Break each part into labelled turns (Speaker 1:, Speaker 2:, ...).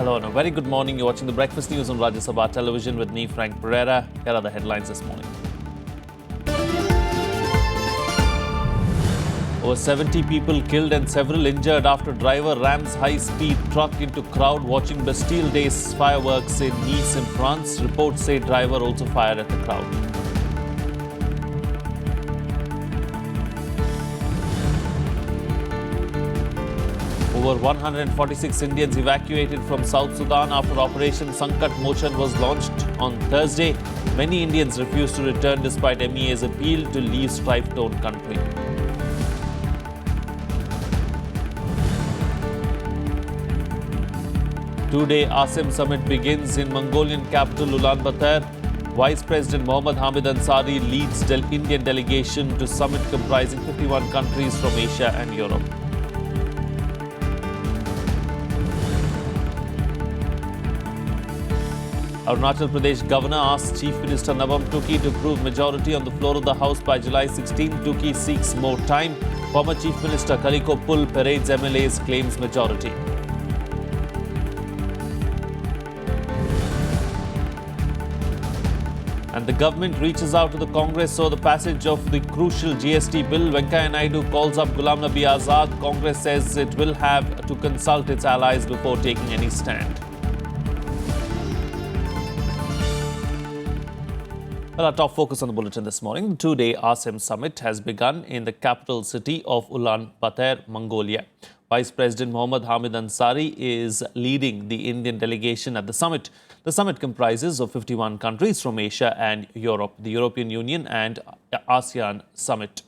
Speaker 1: Hello and a very good morning. You're watching the Breakfast News on Rajya Sabha television with me, Frank Pereira. Here are the headlines this morning. Over 70 people killed and several injured after driver rams high-speed truck into crowd watching Bastille Day fireworks in Nice in France. Reports say driver also fired at the crowd. Over 146 Indians evacuated from South Sudan after Operation Sankat Mochan was launched on Thursday. Many Indians refused to return despite MEA's appeal to leave strife-torn country. Two-day ASEM summit begins in Mongolian capital Ulaanbaatar. Vice President Mohammad Hamid Ansari leads Indian delegation to summit comprising 51 countries from Asia and Europe. Arunachal Pradesh governor asks Chief Minister Nabam Tuki to prove majority on the floor of the House by July 16. Tuki seeks more time. Former Chief Minister Kaliko Pul parades MLAs, claims majority. And the government reaches out to the Congress over the passage of the crucial GST bill. Venkaiah Naidu calls up Ghulam Nabi Azad. Congress says it will have to consult its allies before taking any stand. Well, our top focus on the bulletin this morning. The two-day ASEM summit has begun in the capital city of Ulaanbaatar, Mongolia. Vice President Mohammad Hamid Ansari is leading the Indian delegation at the summit. The summit comprises of 51 countries from Asia and Europe, the European Union and ASEAN summit.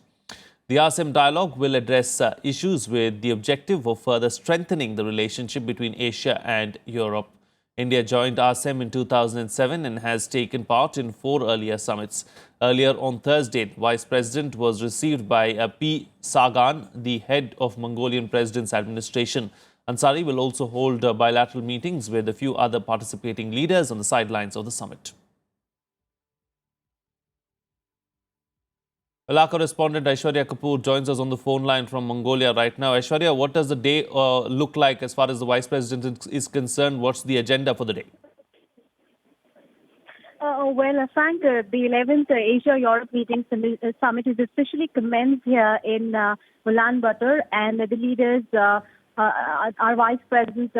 Speaker 1: The ASEM dialogue will address issues with the objective of further strengthening the relationship between Asia and Europe. India joined ASEM in 2007 and has taken part in 4 earlier summits. Earlier on Thursday, the Vice President was received by P. Sagan, the head of Mongolian President's administration. Ansari will also hold bilateral meetings with a few other participating leaders on the sidelines of the summit. Well, our correspondent Aishwarya Kapoor joins us on the phone line from Mongolia right now. Aishwarya, what does the day look like as far as the Vice President is concerned? What's the agenda for the day?
Speaker 2: Frank, the 11th Asia-Europe Meeting Summit is officially commenced here in Ulaanbaatar, and the leaders, our Vice President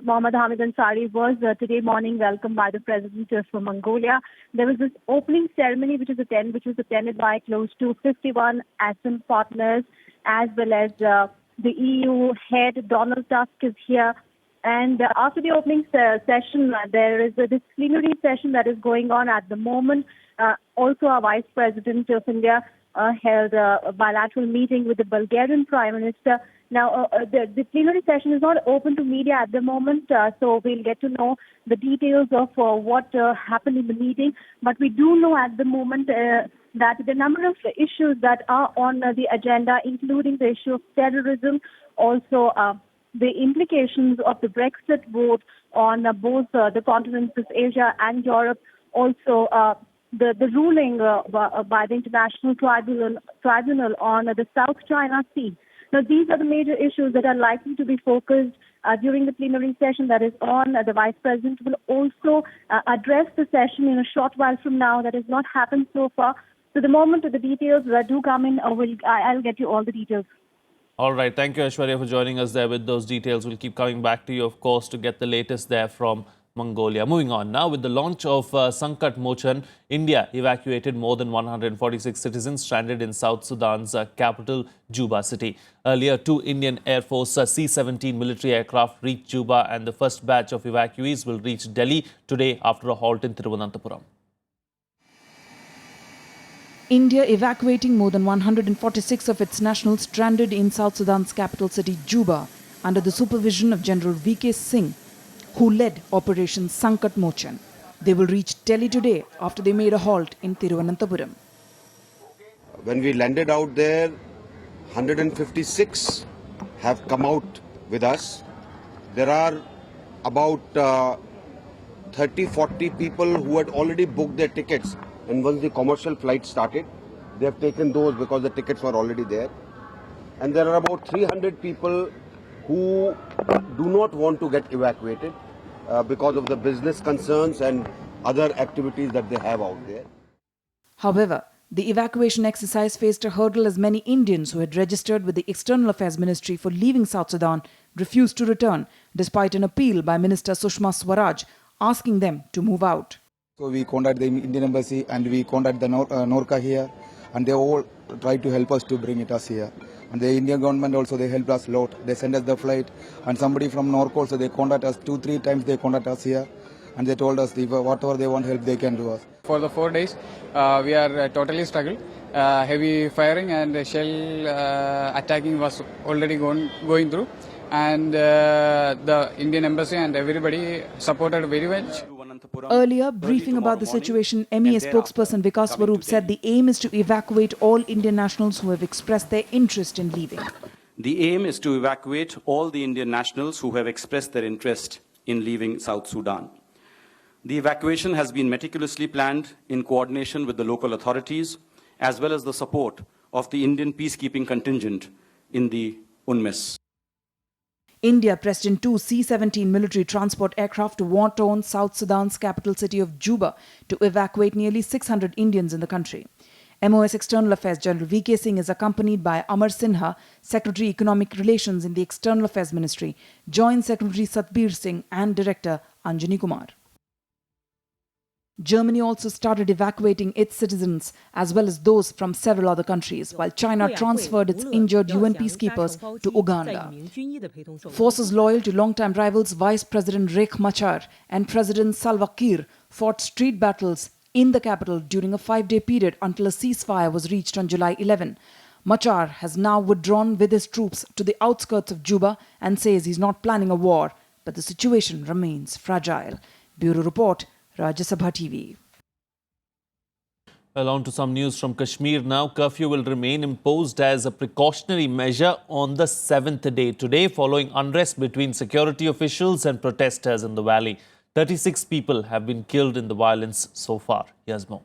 Speaker 2: Mohammad Hamid Ansari was today morning welcomed by the President of Mongolia. There was this opening ceremony which was attended by close to 51 ASEM partners, as well as the EU head Donald Tusk is here. And after the opening session, there is this plenary session that is going on at the moment. Also, our Vice President of India held a bilateral meeting with the Bulgarian Prime Minister. Now, the plenary session is not open to media at the moment, so we'll get to know the details of what happened in the meeting. But we do know at the moment that the number of issues that are on the agenda, including the issue of terrorism, also the implications of the Brexit vote on both the continents of Asia and Europe, also the ruling by the International Tribunal on the South China Sea. Now, these are the major issues that are likely to be focused during the plenary session that is on. The Vice President will also address the session in a short while from now. That has not happened so far. So the moment the details do come in, I'll get you all the details.
Speaker 1: All right. Thank you, Aishwarya, for joining us there with those details. We'll keep coming back to you, of course, to get the latest there from Mongolia. Moving on now, with the launch of Sankat Mochan, India evacuated more than 146 citizens stranded in South Sudan's capital, Juba city. Earlier, 2 Indian Air Force C-17 military aircraft reached Juba, and the first batch of evacuees will reach Delhi today after a halt in Thiruvananthapuram.
Speaker 3: India evacuating more than 146 of its nationals stranded in South Sudan's capital city, Juba, under the supervision of General V.K. Singh, who led Operation Sankat Mochan. They will reach Delhi today after they made a halt in Thiruvananthapuram.
Speaker 4: When we landed out there, 156 have come out with us. There are about 30-40 people who had already booked their tickets, and once the commercial flight started, they have taken those because the tickets were already there. And there are about 300 people who do not want to get evacuated because of the business concerns and other activities that they have out there.
Speaker 3: However, the evacuation exercise faced a hurdle as many Indians who had registered with the External Affairs Ministry for leaving South Sudan refused to return, despite an appeal by Minister Sushma Swaraj asking them to move out.
Speaker 5: So we contacted the Indian Embassy and we contacted the Norca here, and they all tried to help us to bring us here. And the Indian government also, they helped us a lot. They sent us the flight, and somebody from Norca also, they contacted us 2-3 times. They contacted us here, and they told us whatever they want help, they can do us.
Speaker 6: For the 4 days, we are totally struggled. Heavy firing and shell attacking was already going through, and the Indian Embassy and everybody supported very much.
Speaker 3: Earlier, briefing about the situation, MEA spokesperson Vikas Swarup said the aim is to evacuate all Indian nationals who have expressed their interest in leaving.
Speaker 7: The aim is to evacuate all the Indian nationals who have expressed their interest in leaving South Sudan. The evacuation has been meticulously planned in coordination with the local authorities, as well as the support of the Indian peacekeeping contingent in the UNMISS.
Speaker 3: India pressed in 2 C-17 military transport aircraft to war-torn South Sudan's capital city of Juba to evacuate nearly 600 Indians in the country. MOS External Affairs General V.K. Singh is accompanied by Amar Sinha, Secretary Economic Relations in the External Affairs Ministry, Joint Secretary Satbir Singh and Director Anjani Kumar. Germany also started evacuating its citizens as well as those from several other countries, while China transferred its injured UN peacekeepers to Uganda. Forces loyal to longtime rivals Vice President Riek Machar and President Salva Kiir fought street battles in the capital during a 5-day period until a ceasefire was reached on July 11. Machar has now withdrawn with his troops to the outskirts of Juba and says he's not planning a war, but the situation remains fragile. Bureau Report, Rajya Sabha TV.
Speaker 1: Well, on to some news from Kashmir now. Curfew will remain imposed as a precautionary measure on the 7th day today, following unrest between security officials and protesters in the valley. 36 people have been killed in the violence so far. Here's more.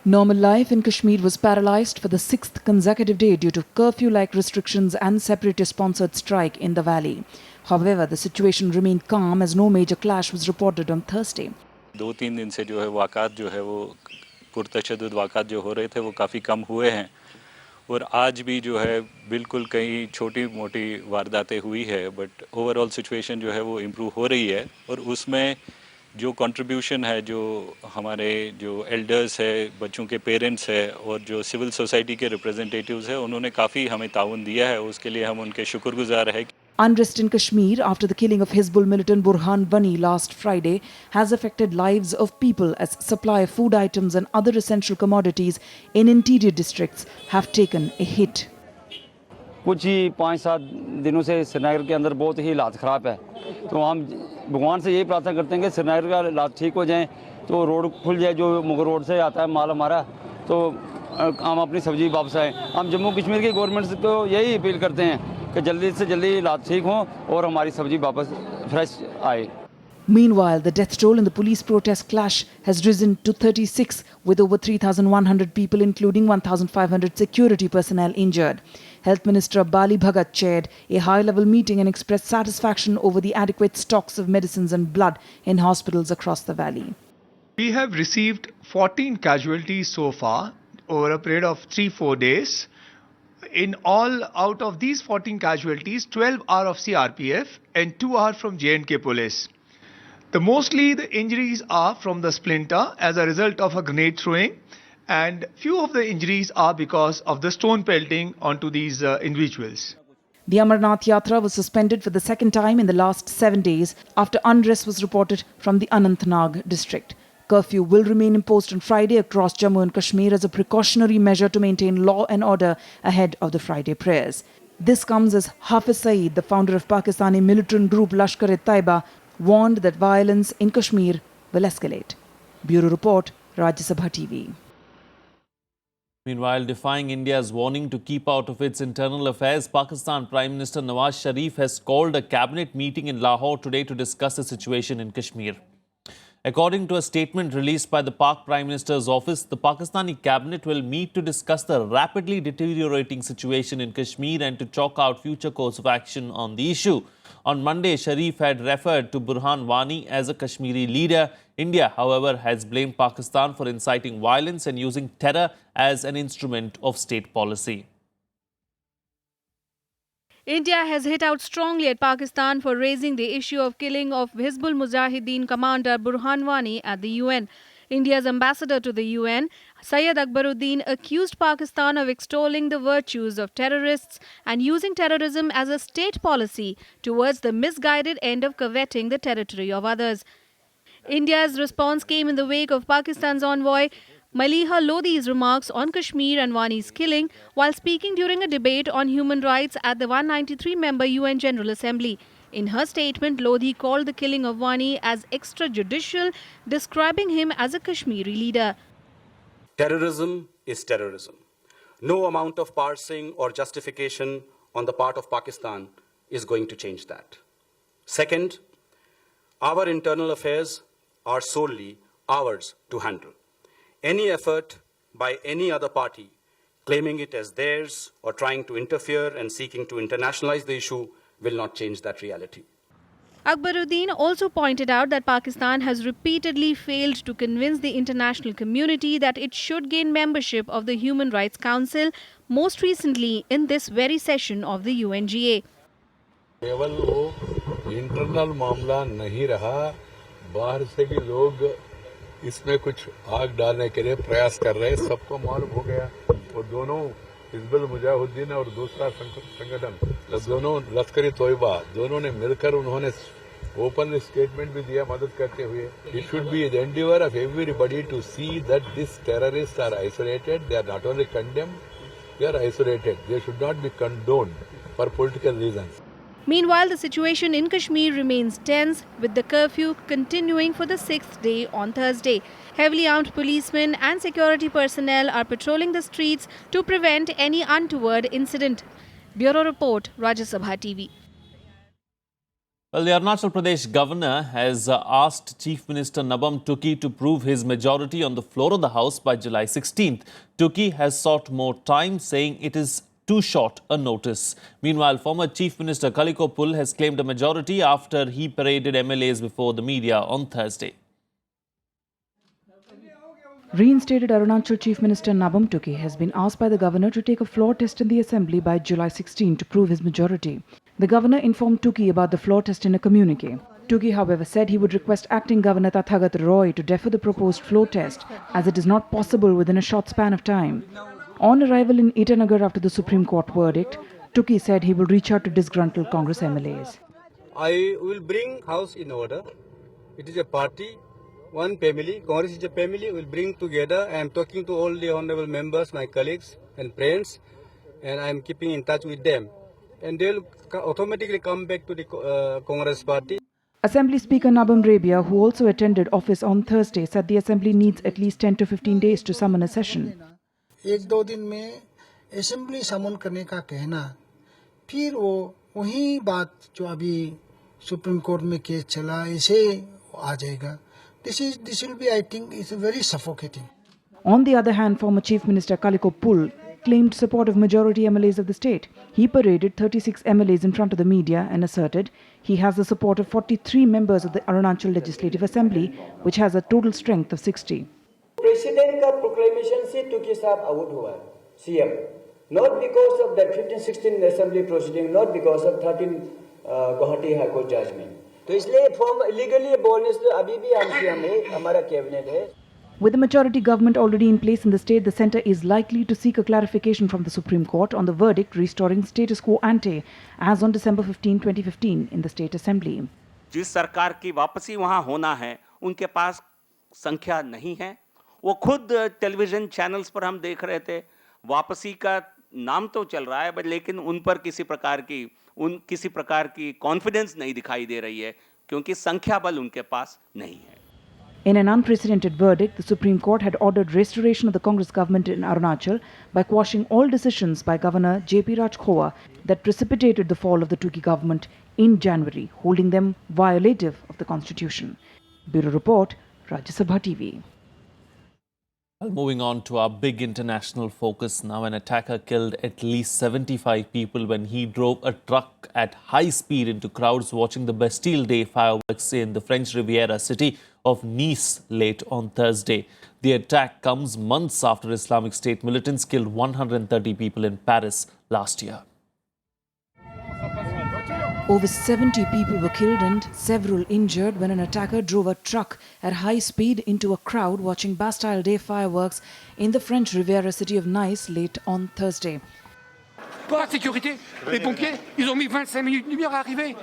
Speaker 3: Normal life in Kashmir was paralysed for the 6th consecutive day due to curfew-like restrictions and separatist-sponsored strike in the valley. However, the situation remained calm as no major clash was reported on Thursday.
Speaker 8: 2-3 दिन से जो है वाक़ात जो है वो पुरतशद्दुद वाक़ात जो हो रहे थे वो काफ़ी कम हुए हैं, और आज भी जो है बिल्कुल कई छोटी मोटी वारदातें हुई है, बट ओवरऑल सिचुएशन जो है वो इम्प्रूव हो रही है। और उसमें जो कंट्रीब्यूशन है, जो हमारे जो एल्डर्स है, बच्चों के पेरेंट्स है और जो सिविल सोसाइटी के रिप्रेजेंटेटिव्स है, उन्होंने काफ़ी हमें ताउन दिया है, उसके लिए हम उनके शुक्रगुजार हैं।
Speaker 3: Unrest in Kashmir after the killing of Hizbul militant Burhan Wani last Friday has affected lives of people as supply of food items and other essential commodities in interior districts have taken a hit.
Speaker 9: कुछ ही 5-7 दिनों से श्रीनगर के अंदर बहुत ही हालात ख़राब है, तो हम भगवान से यही प्रार्थना करते हैं कि श्रीनगर का हालात ठीक हो जाएं, तो रोड खुल जाए, जो मुगल रोड से आता है माल हमारा, तो हम अपनी सब्जी वापस आए। हम जम्मू कश्मीर की गवर्नमेंट को यही अपील करते हैं कि जल्दी से जल्दी हालात ठीक हों और हमारी सब्जी वापस फ्रेश आए।
Speaker 3: Meanwhile, the death toll in the police protest clash has risen to 36, with over 3,100 people, including 1,500 security personnel, injured. Health Minister Bali Bhagat chaired a high-level meeting and expressed satisfaction over the adequate stocks of medicines and blood in hospitals across the valley.
Speaker 10: We have received 14 casualties so far over a period of 3-4 days. In all, out of these 14 casualties, 12 are of CRPF and 2 are from J&K police. Mostly the injuries are from the splinter as a result of a grenade throwing, and few of the injuries are because of the stone pelting onto these individuals.
Speaker 3: The Amarnath Yatra was suspended for the second time in the last 7 days after unrest was reported from the Anantnag district. Curfew will remain imposed on Friday across Jammu and Kashmir as a precautionary measure to maintain law and order ahead of the Friday prayers. This comes as Hafiz Saeed, the founder of Pakistani militant group Lashkar-e-Taiba, warned that violence in Kashmir will escalate. Bureau Report, Rajya Sabha TV.
Speaker 1: Meanwhile, defying India's warning to keep out of its internal affairs, Pakistan Prime Minister Nawaz Sharif has called a cabinet meeting in Lahore today to discuss the situation in Kashmir. According to a statement released by the Pak Prime Minister's office, the Pakistani cabinet will meet to discuss the rapidly deteriorating situation in Kashmir and to chalk out future course of action on the issue. On Monday, Sharif had referred to Burhan Wani as a Kashmiri leader. India, however, has blamed Pakistan for inciting violence and using terror as an instrument of state policy.
Speaker 11: India has hit out strongly at Pakistan for raising the issue of killing of Hizbul Mujahideen commander Burhan Wani at the UN. India's ambassador to the UN, Syed Akbaruddin, accused Pakistan of extolling the virtues of terrorists and using terrorism as a state policy towards the misguided end of coveting the territory of others. India's response came in the wake of Pakistan's envoy Maliha Lodi's remarks on Kashmir and Wani's killing while speaking during a debate on human rights at the 193-member UN General Assembly. In her statement, Lodi called the killing of Wani as extrajudicial, describing him as a Kashmiri leader.
Speaker 7: Terrorism is terrorism. No amount of parsing or justification on the part of Pakistan is going to change that. Second, our internal affairs are solely ours to handle. Any effort by any other party claiming it as theirs or trying to interfere and seeking to internationalize the issue will not change that reality.
Speaker 11: Akbaruddin also pointed out that Pakistan has repeatedly failed to convince the international community that it should gain membership of the Human Rights Council, most recently in this very session of the UNGA.
Speaker 12: केवल वो internal मामला नहीं रहा, बाहर से भी लोग इसमें कुछ आग डालने के लिए प्रयास कर रहे हैं, सबको मालूम हो गया। और दोनों हिजबुल मुजाहिदीन और दूसरा संगठन, दोनों लश्कर-ए तोयबा, दोनों ने मिलकर उन्होंने ओपन स्टेटमेंट भी दिया मदद करते हुए। It should be the endeavor of everybody to see that these terrorists are isolated. They are not only condemned, they are isolated. They should not be condoned for political reasons.
Speaker 11: Meanwhile, the situation in Kashmir remains tense, with the curfew continuing for the 6th day on Thursday. Heavily armed policemen and security personnel are patrolling the streets to prevent any untoward incident. Bureau Report, Rajya Sabha TV.
Speaker 1: Well, the Arunachal Pradesh governor has asked Chief Minister Nabam Tuki to prove his majority on the floor of the House by July 16th. Tuki has sought more time, saying it is too short a notice. Meanwhile, former Chief Minister Kaliko Pull has claimed a majority after he paraded MLAs before the media on Thursday.
Speaker 3: Reinstated Arunachal Chief Minister Nabam Tuki has been asked by the governor to take a floor test in the assembly by July 16 to prove his majority. The governor informed Tuki about the floor test in a communique. Tuki, however, said he would request acting Governor Tathagat Roy to defer the proposed floor test as it is not possible within a short span of time. On arrival in Itanagar after the Supreme Court verdict, Tuki said he will reach out to disgruntled Congress MLAs.
Speaker 13: I will bring House in order. It is a party, one family. Congress is a family. We will bring together. I am talking to all the honorable members, my colleagues and friends, and I am keeping in touch with them. And they will automatically come back to the Congress party.
Speaker 3: Assembly Speaker Nabam Rabia, who also attended office on Thursday, said the Assembly needs at least 10 to 15 days to summon a session.
Speaker 14: एक दो दिन में assembly समन करने का कहना, फिर वो वही बात जो अभी सुप्रीम कोर्ट में केस चला इसे आ जाएगा. This will be, I think, is very suffocating.
Speaker 3: On the other hand, former Chief Minister Kaliko Pull claimed support of majority MLAs of the state. He paraded 36 MLAs in front of the media and asserted he has the support of 43 members of the Arunachal Legislative Assembly, which has a total strength of 60.
Speaker 15: President का proclamation से तुकी साहब out हुआ है CM, not because of the 15-16 assembly proceeding, not because of 13 Guwahati high court judgment. तो इसलिए form legally बोलने से अभी भी हम सीएम है, हमारा कैबिनेट है.
Speaker 3: With the majority government already in place in the state, the centre is likely to seek a clarification from the Supreme Court on the verdict restoring status quo ante as on December 15, 2015 in the State Assembly.
Speaker 16: जिस सरकार की वापसी वहां होना है, उनके पास संख्या नहीं है. वो खुद टेलीविजन चैनल्स पर हम देख रहे थे, वापसी का नाम तो चल रहा है, लेकिन उन पर किसी प्रकार की कॉन्फिडेंस नहीं दिखाई दे रही है, क्योंकि संख्या बल उनके पास नहीं है.
Speaker 3: In an unprecedented verdict, the Supreme Court had ordered restoration of the Congress government in Arunachal by quashing all decisions by Governor J.P. Rajkhowa that precipitated the fall of the Tuki government in January, holding them violative of the Constitution. Bureau Report, Rajya Sabha TV.
Speaker 1: Well, moving on to our big international focus now, an attacker killed at least 75 people when he drove a truck at high speed into crowds watching the Bastille Day fireworks in the French Riviera city of Nice late on Thursday. The attack comes months after Islamic State militants killed 130 people in Paris last year.
Speaker 3: Over 70 people were killed and several injured when an attacker drove a truck at high speed into a crowd watching Bastille Day fireworks in the French Riviera city of Nice late on Thursday.
Speaker 17: Pour la sécurité, les pompiers, ils ont mis 25 minutes de lumière à arriver.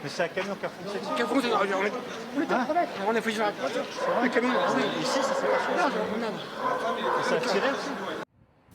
Speaker 18: Mais c'est un camion qui a foncé.
Speaker 17: Qui a foncé. On a fait ça. Le camion.
Speaker 18: Ici, ça s'est passé. Ça a tiré aussi.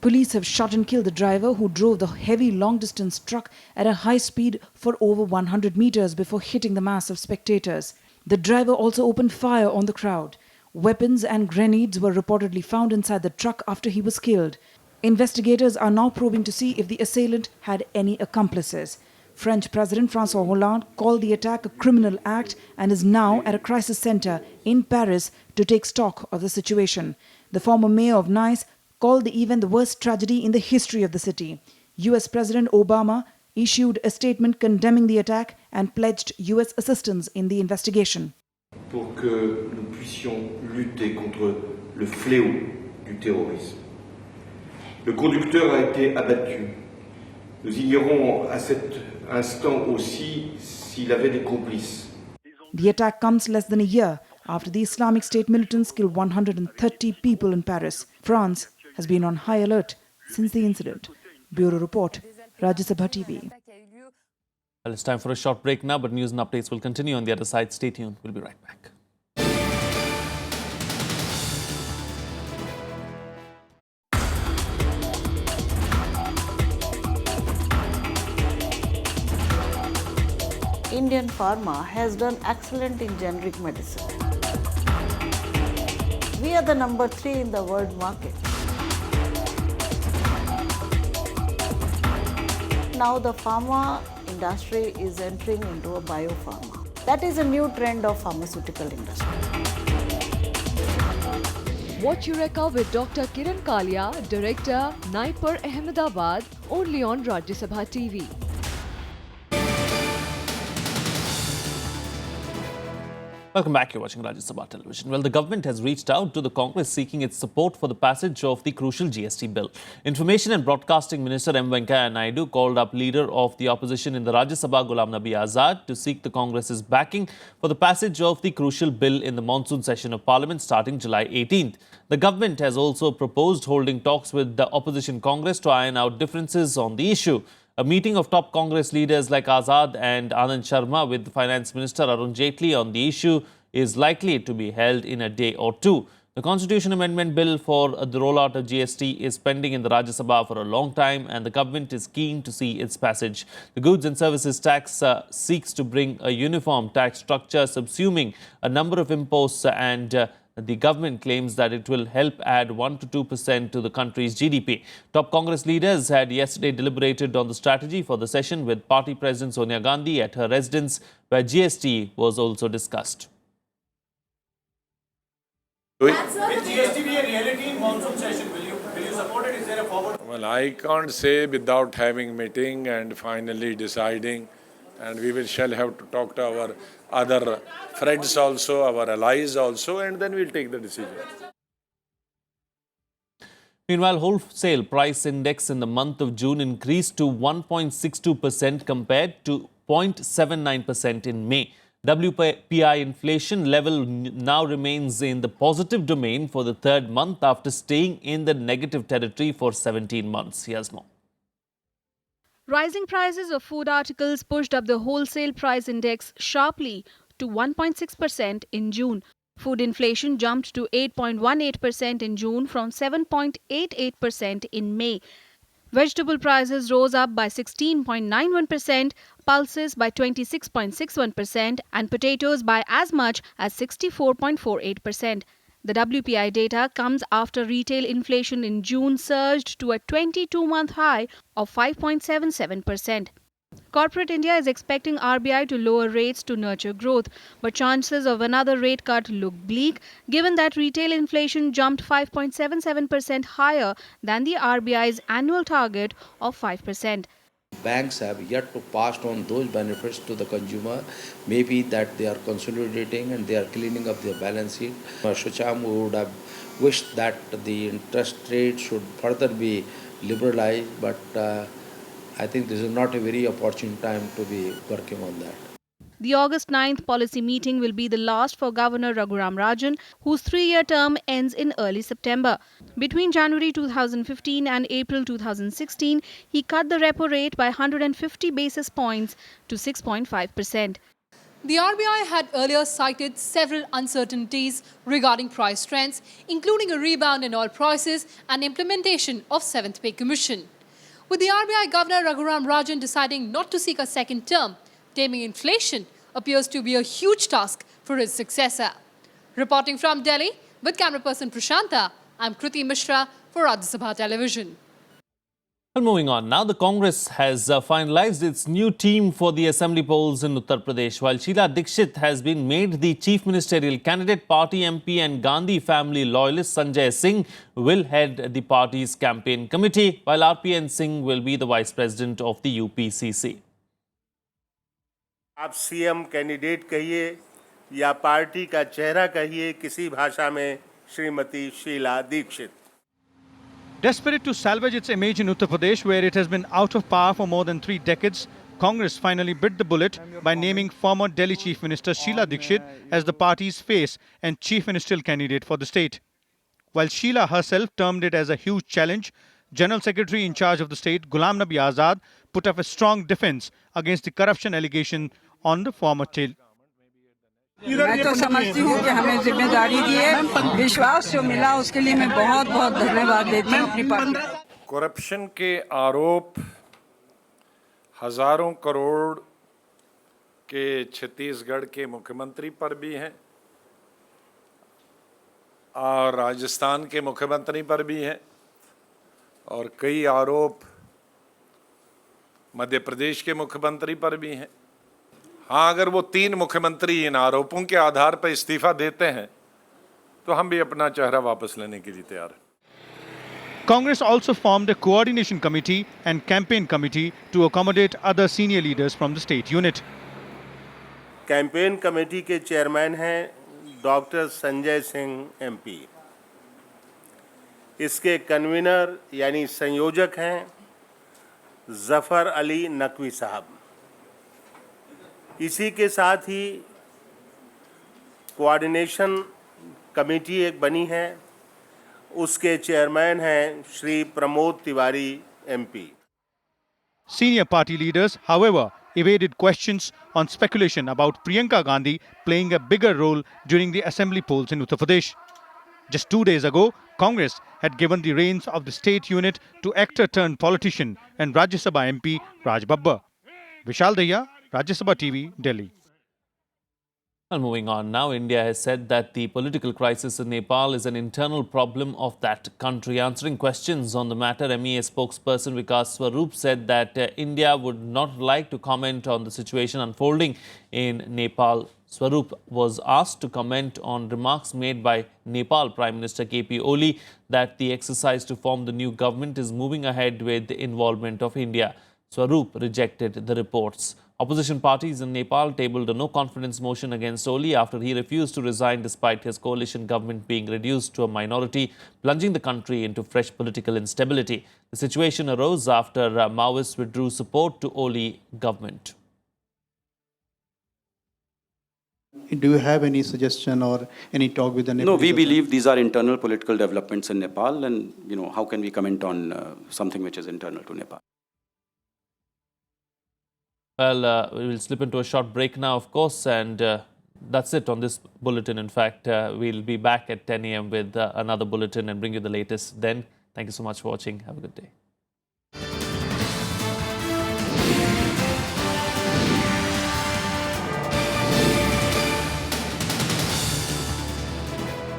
Speaker 3: Police have shot and killed the driver who drove the heavy long-distance truck at a high speed for over 100 meters before hitting the mass of spectators. The driver also opened fire on the crowd. Weapons and grenades were reportedly found inside the truck after he was killed. Investigators are now probing to see if the assailant had any accomplices. French President François Hollande called the attack a criminal act and is now at a crisis center in Paris to take stock of the situation. The former mayor of Nice called the event the worst tragedy in the history of the city. US President Obama issued a statement condemning the attack and pledged US assistance in the investigation.
Speaker 19: Pour que nous puissions lutter contre le fléau du terrorisme. Le conducteur a été abattu. Nous ignorons à cet instant aussi s'il avait des complices.
Speaker 3: The attack comes less than a year after the Islamic State militants killed 130 people in Paris. France has been on high alert since the incident. Bureau Report, Rajya Sabha TV.
Speaker 1: Well, it's time for a short break now, but news and updates will continue on the other side. Stay tuned. We'll be right back.
Speaker 20: Indian pharma has done excellent in generic medicine. We are the number 3 in the world market. Now the pharma industry is entering into a biopharma. That is a new trend of pharmaceutical industry.
Speaker 21: Watch Eureka with Dr. Kiran Kalia, Director, Naipur, Ahmedabad, only on Rajya Sabha TV.
Speaker 1: Welcome back. You're watching Rajya Sabha Television. Well, the government has reached out to the Congress seeking its support for the passage of the crucial GST bill. Information and Broadcasting Minister M. Venkaiah Naidu called up leader of the opposition in the Rajya Sabha, Ghulam Nabi Azad, to seek the Congress's backing for the passage of the crucial bill in the monsoon session of Parliament starting July 18th. The government has also proposed holding talks with the opposition Congress to iron out differences on the issue. A meeting of top Congress leaders like Azad and Anand Sharma with Finance Minister Arun Jaitley on the issue is likely to be held in a day or two. The Constitution Amendment Bill for the rollout of GST is pending in the Rajya Sabha for a long time, and the government is keen to see its passage. The Goods and Services Tax seeks to bring a uniform tax structure subsuming a number of imposts, and the government claims that it will help add 1 to 2% to the country's GDP. Top Congress leaders had yesterday deliberated on the strategy for the session with Party President Sonia Gandhi at her residence, where GST was also discussed.
Speaker 22: Will GST be a reality in monsoon session? Will you support it? Is there a forward?
Speaker 12: Well, I can't say without having meeting and finally deciding, and we shall have to talk to our other friends also, our allies also, and then we'll take the decision.
Speaker 1: Meanwhile, wholesale price index in the month of June increased to 1.62% compared to 0.79% in May. WPI inflation level now remains in the positive domain for the third month after staying in the negative territory for 17 months. Here's more.
Speaker 11: Rising prices of food articles pushed up the wholesale price index sharply to 1.6% in June. Food inflation jumped to 8.18% in June from 7.88% in May. Vegetable prices rose up by 16.91%, pulses by 26.61%, and potatoes by as much as 64.48%. The WPI data comes after retail inflation in June surged to a 22-month high of 5.77%. Corporate India is expecting RBI to lower rates to nurture growth, but chances of another rate cut look bleak, given that retail inflation jumped 5.77% higher than the RBI's annual target of 5%.
Speaker 2: Banks have yet to pass on those benefits to the consumer. Maybe that they are consolidating and they are cleaning up their balance sheet. Shacham would have wished that the interest rate should further be liberalized, but I think this is not a very opportune time to be working on that.
Speaker 11: The August 9th policy meeting will be the last for Governor Raghuram Rajan, whose 3-year term ends in early September. Between January 2015 and April 2016, he cut the repo rate by 150 basis points to 6.5%.
Speaker 4: The RBI had earlier cited several uncertainties regarding price trends, including a rebound in oil prices and implementation of 7th Pay Commission. With the RBI Governor Raghuram Rajan deciding not to seek a second term, taming inflation appears to be a huge task for his successor. Reporting from Delhi with camera person Prashanta, I'm Kriti Mishra for Rajya Sabha Television.
Speaker 1: Well, moving on now, the Congress has finalized its new team for the assembly polls in Uttar Pradesh. While Sheila Dikshit has been made the chief ministerial candidate, party MP and Gandhi family loyalist Sanjay Singh will head the party's campaign committee, while RPN Singh will be the vice president of the UPCC.
Speaker 23: आप CM candidate कहिए या party का चेहरा कहिए, किसी भाषा में Shrimati Sheila Dikshit.
Speaker 24: Desperate to salvage its image in Uttar Pradesh, where it has been out of power for more than 3 decades, Congress finally bit the bullet by naming former Delhi Chief Minister Sheila Dikshit as the party's face and chief ministerial candidate for the state. While Sheila herself termed it as a huge challenge, General Secretary in charge of the state, Ghulam Nabi Azad, put up a strong defense against the corruption allegation on the former tail.
Speaker 25: मैं तो समझती हूँ कि हमें जिम्मेदारी दी है, विश्वास जो मिला उसके लिए मैं बहुत बहुत धन्यवाद देती हूँ अपनी पार्टी.
Speaker 26: करप्शन के आरोप हजारों करोड़ के छत्तीसगढ़ के मुख्यमंत्री पर भी हैं और राजस्थान के मुख्यमंत्री पर भी हैं और कई आरोप मध्य प्रदेश के मुख्यमंत्री पर भी हैं. हाँ, अगर वो 3 मुख्यमंत्री इन आरोपों के आधार पर इस्तीफा देते हैं तो हम भी अपना चेहरा वापस लेने के लिए तैयार हैं.
Speaker 24: Congress also formed a coordination committee and campaign committee to accommodate other senior leaders from the state unit.
Speaker 23: Campaign committee के चेयरमैन हैं डॉक्टर संजय सिंह एमपी. इसके कन्वीनर यानी संयोजक हैं जफर अली नकवी साहब. इसी के साथ ही कोऑर्डिनेशन कमेटी एक बनी है, उसके चेयरमैन हैं Shri Pramod Tiwari MP.
Speaker 24: Senior party leaders, however, evaded questions on speculation about Priyanka Gandhi playing a bigger role during the assembly polls in Uttar Pradesh. Just 2 days ago, Congress had given the reins of the state unit to actor-turned-politician and Rajya Sabha MP Raj Babbar. Vishal Daya, Rajya Sabha TV, Delhi.
Speaker 1: And moving on now, India has said that the political crisis in Nepal is an internal problem of that country. Answering questions on the matter, MEA spokesperson Vikas Swarup said that India would not like to comment on the situation unfolding in Nepal. Swarup was asked to comment on remarks made by Nepal Prime Minister KP Oli that the exercise to form the new government is moving ahead with the involvement of India. Swarup rejected the reports. Opposition parties in Nepal tabled a no-confidence motion against Oli after he refused to resign despite his coalition government being reduced to a minority, plunging the country into fresh political instability. The situation arose after Maoists withdrew support to Oli government.
Speaker 27: Do you have any suggestion or any talk with the Nepal?
Speaker 28: No, we believe these are internal political developments in Nepal, and how can we comment on something which is internal to Nepal?
Speaker 1: Well, we will slip into a short break now, of course, and that's it on this bulletin. In fact, we'll be back at 10 a.m. with another bulletin and bring you the latest then. Thank you so much for watching. Have a good day.